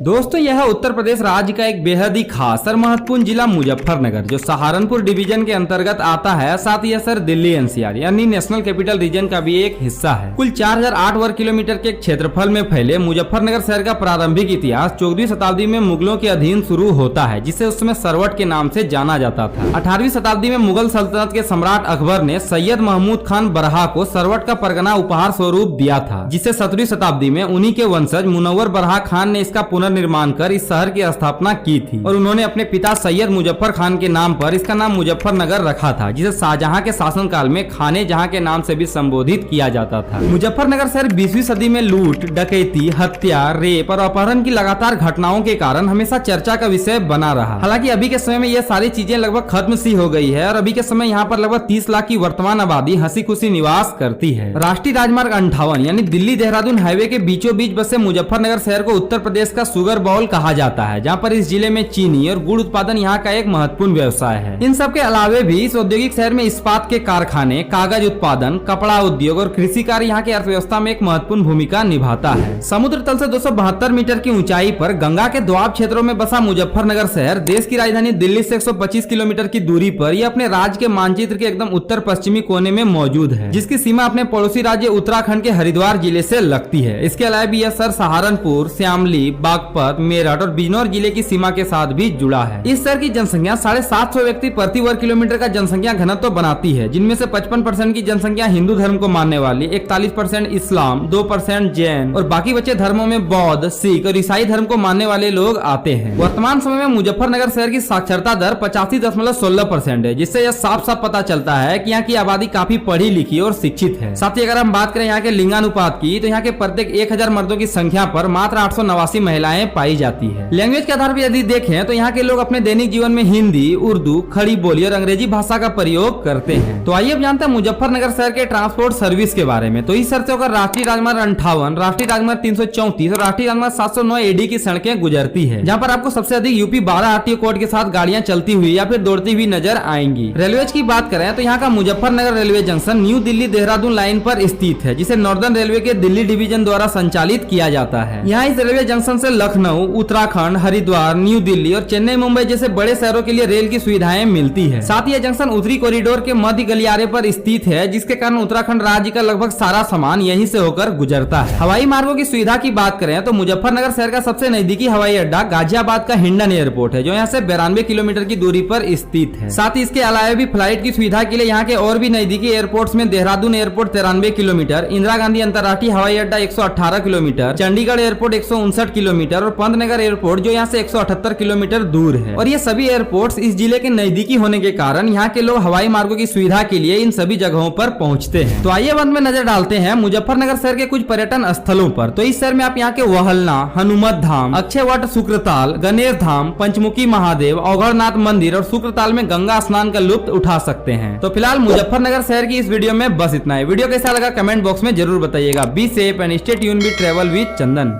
दोस्तों यह उत्तर प्रदेश राज्य का एक बेहद ही खास और महत्वपूर्ण जिला मुजफ्फरनगर जो सहारनपुर डिवीजन के अंतर्गत आता है। साथ ही सर दिल्ली एनसीआर यानी नेशनल कैपिटल रीजन का भी एक हिस्सा है। कुल 4008 वर्ग किलोमीटर के क्षेत्रफल में फैले मुजफ्फरनगर शहर का प्रारंभिक इतिहास 14वीं शताब्दी में मुगलों के अधीन शुरू होता है, जिसे उस समय सरवट के नाम से जाना जाता था। 18वीं शताब्दी में मुगल सल्तनत के सम्राट अकबर ने सैयद महमूद खान बरहा को सरवट का परगना उपहार स्वरूप दिया था, जिसे 17वीं शताब्दी में उन्हीं के वंशज मुनव्वर बरहा खान ने इसका पुनर्निर्माण कर इस शहर की स्थापना की थी और उन्होंने अपने पिता सैयद मुजफ्फर खान के नाम पर इसका नाम मुजफ्फरनगर रखा था, जिसे शाहजहां के शासनकाल में खाने जहां के नाम से भी संबोधित किया जाता था। मुजफ्फरनगर शहर 20वीं सदी में लूट, डकैती, हत्या, रेप और अपहरण की लगातार घटनाओं के कारण हमेशा चर्चा का विषय बना रहा। हालांकि अभी के समय में ये सारी चीजें लगभग खत्म सी हो गई है और अभी के समय यहाँ पर लगभग 30 लाख की वर्तमान आबादी हंसी खुशी निवास करती है। राष्ट्रीय राजमार्ग 58 यानी दिल्ली देहरादून हाईवे के बीचों बीच बसे मुजफ्फरनगर शहर को उत्तर प्रदेश का शुगर बाउल कहा जाता है, जहां पर इस जिले में चीनी और गुड़ उत्पादन यहाँ का एक महत्वपूर्ण व्यवसाय है। इन सब के अलावे भी इस औद्योगिक शहर में इस्पात के कारखाने, कागज उत्पादन, कपड़ा उद्योग और कृषि कार्य यहाँ की अर्थव्यवस्था में एक महत्वपूर्ण भूमिका निभाता है। समुद्र तल से 272 मीटर की ऊंचाई पर गंगा के दोआब क्षेत्रों में बसा मुजफ्फरनगर शहर देश की राजधानी दिल्ली से 125 किलोमीटर की दूरी पर यह अपने राज्य के मानचित्र के एकदम उत्तर पश्चिमी कोने में मौजूद है, जिसकी सीमा अपने पड़ोसी राज्य उत्तराखंड के हरिद्वार जिले से लगती है। इसके अलावा भी यह शहर सहारनपुर, श्यामली, बागपत, मेरठ और बिजनौर जिले की सीमा के साथ भी जुड़ा है। इस शहर की जनसंख्या 750 व्यक्ति प्रति वर्ग किलोमीटर का जनसंख्या घनत्व बनाती है, जिनमें से 55% की जनसंख्या हिंदू धर्म को मानने वाली, 41% इस्लाम, 2% जैन और बाकी बचे धर्मों में बौद्ध, सिख और ईसाई धर्म को मानने वाले लोग आते हैं। वर्तमान समय में मुजफ्फरनगर शहर की साक्षरता दर 85.16% है, जिससे यह साफ साफ पता चलता है कि यहाँ की आबादी काफी पढ़ी लिखी और शिक्षित है। साथ ही अगर हम बात करें यहाँ के लिंगानुपात की, तो यहाँ के प्रत्येक 1000 मर्दों की संख्या पर मात्र 889 महिलाएं पाई जाती है। लैंग्वेज के आधार पर यदि देखें तो यहाँ के लोग अपने दैनिक जीवन में हिंदी, उर्दू, खड़ी बोली और अंग्रेजी भाषा का प्रयोग करते हैं। तो आइए अब जानते हैं मुजफ्फरनगर शहर के ट्रांसपोर्ट सर्विस के बारे में। तो इस शहर से होकर राष्ट्रीय राजमार्ग 58, राष्ट्रीय राजमार्ग 334 और राष्ट्रीय राजमार्ग 709 एडी की सड़कें गुजरती है, जहाँ पर आपको सबसे अधिक यूपी 12 आरटीओ कोड के साथ गाड़ियां चलती हुई या फिर दौड़ती हुई नजर आएंगी। रेलवे की बात करें तो यहाँ का Muzaffarnagar railway junction new Delhi Dehradun line पर स्थित है, जिसे नॉर्दर्न रेलवे के दिल्ली डिवीजन द्वारा संचालित किया जाता है। यहाँ इस रेलवे जंक्शन से लखनऊ, उत्तराखंड, हरिद्वार, न्यू दिल्ली और चेन्नई, मुंबई जैसे बड़े शहरों के लिए रेल की सुविधाएं मिलती है। साथ ही यह जंक्शन उत्तरी कॉरिडोर के मध्य गलियारे पर स्थित है, जिसके कारण उत्तराखंड राज्य का लगभग सारा सामान यहीं से होकर गुजरता है। हवाई मार्गों की सुविधा की बात करें तो मुजफ्फरनगर शहर का सबसे नजदीकी हवाई अड्डा गाजियाबाद का हिंडन एयरपोर्ट है, जो यहाँ से 92 किलोमीटर की दूरी पर स्थित है। साथ ही इसके अलावा भी फ्लाइट की सुविधा के लिए यहाँ के और भी नजदीकी एयरपोर्ट्स में देहरादून एयरपोर्ट 93 किलोमीटर, इंदिरा गांधी अंतर्राष्ट्रीय हवाई अड्डा 118 किलोमीटर, चंडीगढ़ एयरपोर्ट 159 किलोमीटर और पंतनगर एयरपोर्ट जो यहाँ से 178 किलोमीटर दूर है। और ये सभी एयरपोर्ट्स इस जिले के नजदीकी होने के कारण यहाँ के लोग हवाई मार्गों की सुविधा के लिए इन सभी जगहों पर पहुँचते हैं। तो आइए अब में नजर डालते हैं मुजफ्फरनगर शहर के कुछ पर्यटन स्थलों पर। तो इस शहर में आप यहाँ के वहलना, हनुमत धाम, अक्षयवट शुक्रताल, गणेश धाम, पंचमुखी महादेव, औघड़नाथ मंदिर और शुक्रताल में गंगा स्नान का लुत्फ उठा सकते हैं। तो फिलहाल मुजफ्फरनगर शहर की इस वीडियो में बस इतना है। वीडियो कैसा लगा कमेंट बॉक्स में जरूर बताइएगा। Be safe and stay tuned with travel with Chandan.